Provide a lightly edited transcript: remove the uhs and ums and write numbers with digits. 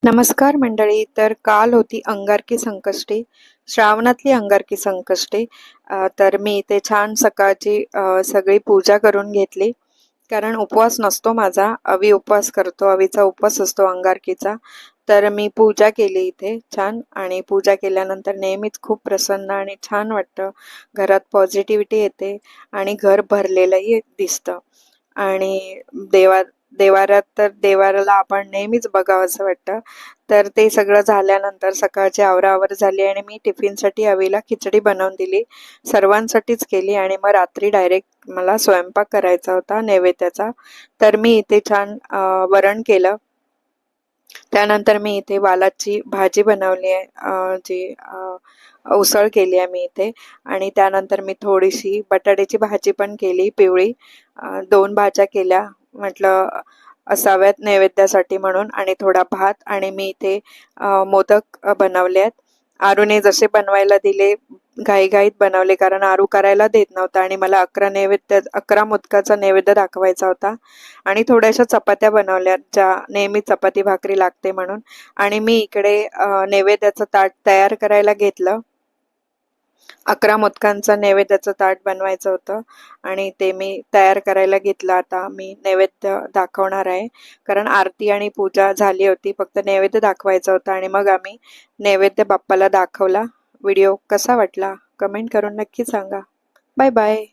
नमस्कार मंडळी. तर काल होती अंगारकी संकष्टी, श्रावणातली अंगारकी संकष्टी. तर मी इथे छान सकाळची सगळी पूजा करून घेतली. कारण उपवास नसतो माझा, अवी उपवास करतो, अवीचा उपवास असतो अंगारकीचा. तर मी पूजा केली इथे छान, आणि पूजा केल्यानंतर नेहमीच खूप प्रसन्न आणि छान वाटतं. घरात पॉझिटिव्हिटी येते आणि घर भरलेलंही दिसतं. आणि देवारात तर देवाराला आपण नेहमीच बघावं असं वाटतं. तर ते सगळं झाल्यानंतर सकाळची आवराआवर झाली आणि मी टिफिनसाठी अवीला खिचडी बनवून दिली. सर्वांसाठीच केली आणि मग रात्री डायरेक्ट मला स्वयंपाक करायचा होता नैवेद्याचा. तर मी इथे छान वरण केलं. त्यानंतर मी इथे वालाची भाजी बनवली आहे, जी उसळ केली आहे मी इथे. आणि त्यानंतर मी थोडीशी बटाट्याची भाजी पण केली पिवळी. 2 भाज्या केल्या म्हटलं असाव्यात नैवेद्यासाठी म्हणून, आणि थोडा भात. आणि मी इथे मोदक बनवले आहेत. आरूने जसे बनवायला दिले घाईघाईत बनवले, कारण आरू करायला देत नव्हता आणि मला 11 मोदकाचा नैवेद्य दाखवायचा होता. आणि थोड्याशा चपात्या बनवल्या, ज्या नेहमी चपाती भाकरी लागते म्हणून. आणि मी इकडे नैवेद्याचं ताट तयार करायला घेतलं. 11 मोदकांचं नैवेद्याचं ताट बनवायचं होतं आणि ते मी तयार करायला घेतलं. आता मी नैवेद्य दाखवणार आहे, कारण आरती आणि पूजा झाली होती, फक्त नैवेद्य दाखवायचा होता. आणि मग आम्ही नैवेद्य बाप्पाला दाखवला. व्हिडिओ कसा वाटला कमेंट करून नक्की सांगा. Bye bye.